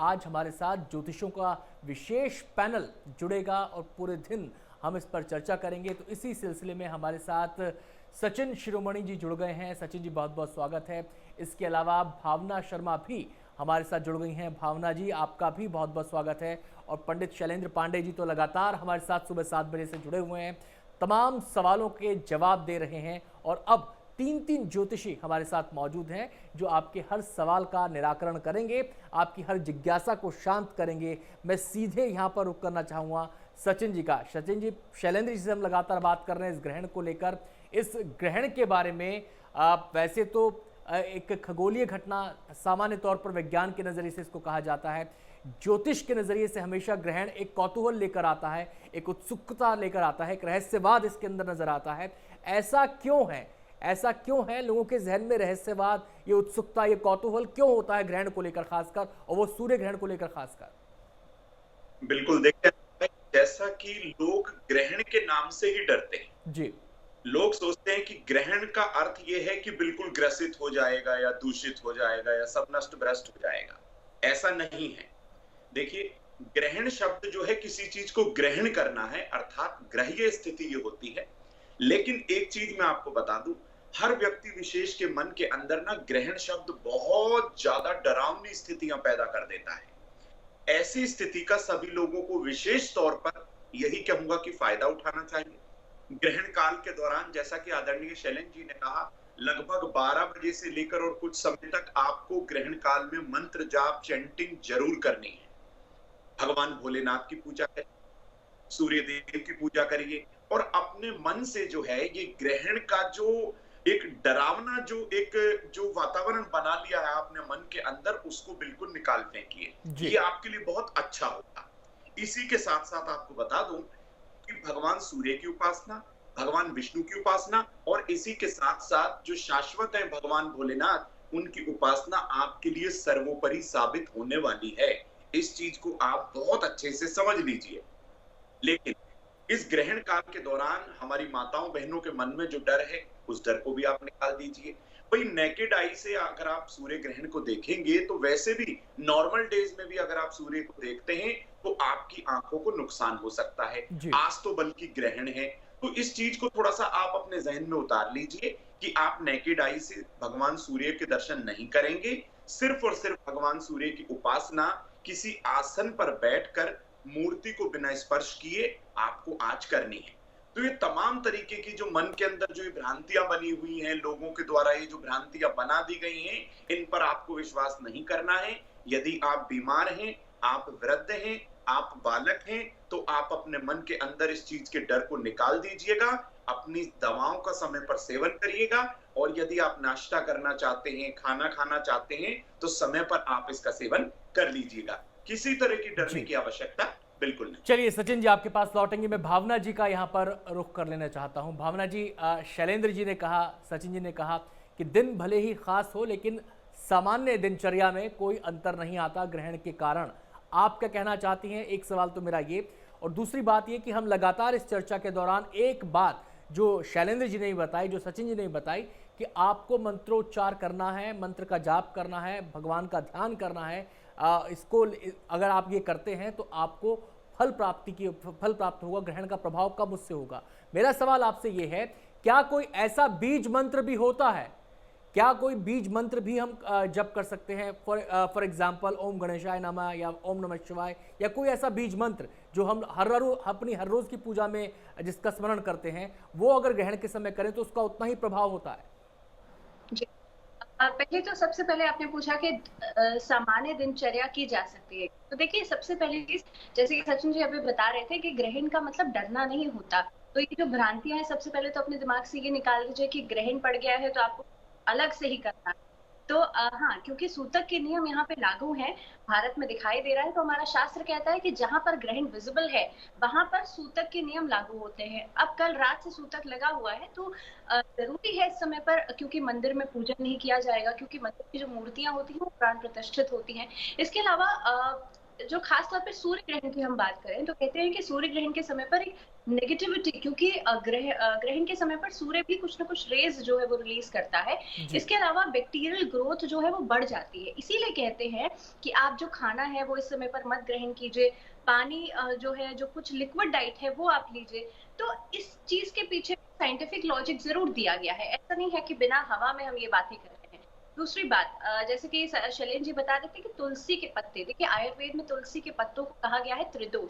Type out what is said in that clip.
आज हमारे साथ ज्योतिषों का विशेष पैनल जुड़ेगा और पूरे दिन हम इस पर चर्चा करेंगे। तो इसी सिलसिले में हमारे साथ सचिन शिरोमणि जी जुड़ गए हैं। सचिन जी, बहुत बहुत स्वागत है। इसके अलावा भावना शर्मा भी हमारे साथ जुड़ गई हैं। भावना जी, आपका भी बहुत बहुत स्वागत है। और पंडित शैलेंद्र पांडे जी तो लगातार हमारे साथ सुबह 7 बजे से जुड़े हुए हैं, तमाम सवालों के जवाब दे रहे हैं। और अब तीन ज्योतिषी हमारे साथ मौजूद हैं जो आपके हर सवाल का निराकरण करेंगे, आपकी हर जिज्ञासा को शांत करेंगे। मैं सीधे यहाँ पर रुक करना चाहूँगा सचिन जी का। सचिन जी, शैलेंद्र जी से हम लगातार बात कर रहे हैं इस ग्रहण को लेकर। इस ग्रहण के बारे में आप वैसे तो एक खगोलीय घटना, सामान्य तौर पर विज्ञान के नज़रिए से इसको कहा जाता है। ज्योतिष के नज़रिए से हमेशा ग्रहण एक कौतूहल लेकर आता है, एक उत्सुकता लेकर आता है, एक रहस्यवाद इसके अंदर नजर आता है। ऐसा क्यों है? ऐसा क्यों है? लोगों के जहन में रहस्यवाद, ये उत्सुकता, ये कौतूहल क्यों होता है ग्रहण को लेकर खासकर, और वो सूर्य ग्रहण को लेकर खासकर? बिल्कुल, देखिए, जैसा कि लोग ग्रहण के नाम से ही डरते हैं। जी। लोग सोचते हैं कि ग्रहण का अर्थ यह है कि बिल्कुल ग्रसित हो जाएगा या दूषित हो जाएगा या सब नष्ट भ्रष्ट हो जाएगा। ऐसा नहीं है। देखिए, ग्रहण शब्द जो है, किसी चीज को ग्रहण करना है, अर्थात ग्रह्य स्थिति ये होती है। लेकिन एक चीज मैं आपको बता दूं, हर व्यक्ति विशेष के मन के अंदर ना ग्रहण शब्द बहुत ज्यादा डरावनी स्थितियां पैदा कर देता है। ऐसी स्थिति का सभी लोगों को विशेष तौर पर यही कहूंगा कि फायदा उठाना चाहिए। ग्रहण काल के दौरान, जैसा कि आदरणीय शैलेंद्र जी ने कहा, लगभग 12 बजे से लेकर और कुछ समय तक आपको ग्रहण काल में मंत्र जाप, चैंटिंग जरूर करनी है। भगवान भोलेनाथ की पूजा करिए, सूर्य देव की पूजा करिए, और अपने मन से जो है ये ग्रहण का जो एक डरावना जो वातावरण बना लिया है आपने मन के अंदर, उसको बिल्कुल निकाल फेंकिए। ये आपके लिए बहुत अच्छा होगा। इसी के साथ साथ आपको बता दूं कि भगवान सूर्य की उपासना, भगवान विष्णु की उपासना, और इसी के साथ साथ जो शाश्वत है भगवान भोलेनाथ, उनकी उपासना आपके लिए सर्वोपरि साबित होने वाली है। इस चीज को आप बहुत अच्छे से समझ लीजिए। लेकिन इस ग्रहण काल के दौरान हमारी माताओं बहनों के मन में जो डर है, उस डर को भी आप निकाल दीजिए। भाई, नेकेड आई से अगर आप सूर्य ग्रहण को देखेंगे तो वैसे भी नॉर्मल डेज में भी अगर आप सूर्य को देखते हैं तो आपकी आंखों को नुकसान हो सकता है। आज तो बल्कि ग्रहण है, तो इस चीज को थोड़ा सा आप अपने जहन में उतार लीजिए कि आप नेकेड आई से भगवान सूर्य के दर्शन नहीं करेंगे। सिर्फ और सिर्फ भगवान सूर्य की उपासना किसी आसन पर बैठकर मूर्ति को बिना स्पर्श किए आपको आज करनी है। तो ये तमाम तरीके की जो मन के अंदर जो ये भ्रांतियां बनी हुई हैं, लोगों के द्वारा ये जो भ्रांतियां बना दी गई हैं, इन पर आपको विश्वास नहीं करना है। यदि आप बीमार हैं, आप वृद्ध हैं, आप बालक हैं, तो आप अपने मन के अंदर इस चीज के डर को निकाल दीजिएगा। अपनी दवाओं का समय पर सेवन करिएगा, और यदि आप नाश्ता करना चाहते हैं, खाना खाना चाहते हैं, तो समय पर आप इसका सेवन कर लीजिएगा। किसी तरह की डरने की आवश्यकता बिल्कुल नहीं। चलिए सचिन जी, आपके पास लौटेंगे। मैं भावना जी का यहाँ पर रुख कर लेना चाहता हूँ। भावना जी, शैलेंद्र जी ने कहा, सचिन जी ने कहा कि दिन भले ही खास हो, लेकिन सामान्य दिनचर्या में कोई अंतर नहीं आता ग्रहण के कारण। आप क्या कहना चाहती हैं? एक सवाल तो मेरा ये, और दूसरी बात ये कि हम लगातार इस चर्चा के दौरान एक बात जो शैलेंद्र जी ने बताई, जो सचिन जी ने बताई, कि आपको मंत्रोच्चार करना है, मंत्र का जाप करना है, भगवान का ध्यान करना है। इसको अगर आप ये करते हैं तो आपको फल प्राप्त होगा, ग्रहण का प्रभाव कम उससे होगा। मेरा सवाल आपसे ये है, क्या कोई ऐसा बीज मंत्र भी होता है? क्या कोई बीज मंत्र भी हम जप कर सकते हैं? फॉर एग्जाम्पल ओम गणेशाय नमः या ओम नमः शिवाय, या कोई ऐसा बीज मंत्र जो हम अपनी हर रोज की पूजा में जिसका स्मरण करते हैं, वो अगर ग्रहण के समय करें तो उसका उतना ही प्रभाव होता है? पहले तो सबसे पहले आपने पूछा कि सामान्य दिनचर्या की जा सकती है। तो देखिए, सबसे पहली चीज, जैसे कि सचिन जी अभी बता रहे थे कि ग्रहण का मतलब डरना नहीं होता। तो ये जो भ्रांतियां हैं, सबसे पहले तो अपने दिमाग से ये निकाल दीजिए कि ग्रहण पड़ गया है तो आपको अलग से ही करना है। तो हाँ, क्योंकि सूतक के नियम यहाँ पे लागू हैं, भारत में दिखाई दे रहा है, तो हमारा शास्त्र कहता है कि जहां पर ग्रहण विजिबल है वहां पर सूतक के नियम लागू होते हैं। अब कल रात से सूतक लगा हुआ है, तो जरूरी है इस समय पर, क्योंकि मंदिर में पूजन नहीं किया जाएगा, क्योंकि मंदिर की जो मूर्तियां होती हैं वो प्राण प्रतिष्ठित होती हैं। इसके अलावा जो खास तौर पे सूर्य ग्रहण की हम बात करें तो कहते हैं कि सूर्य ग्रहण के समय पर एक नेगेटिविटी, क्योंकि ग्रहण के समय पर सूर्य भी कुछ ना कुछ रेज जो है वो रिलीज करता है। जी। इसके अलावा बैक्टीरियल ग्रोथ जो है वो बढ़ जाती है, इसीलिए कहते हैं कि आप जो खाना है वो इस समय पर मत ग्रहण कीजिए। पानी जो है, जो कुछ लिक्विड डाइट है वो आप लीजिए। तो इस चीज के पीछे साइंटिफिक लॉजिक जरूर दिया गया है, ऐसा नहीं है कि बिना हवा में हम ये बातें कर रहे हैं। दूसरी बात, जैसे कि शैलेंद्र जी बता रहे थे कि तुलसी के पत्ते, देखिए आयुर्वेद में तुलसी के पत्तों को कहा गया है त्रिदोष।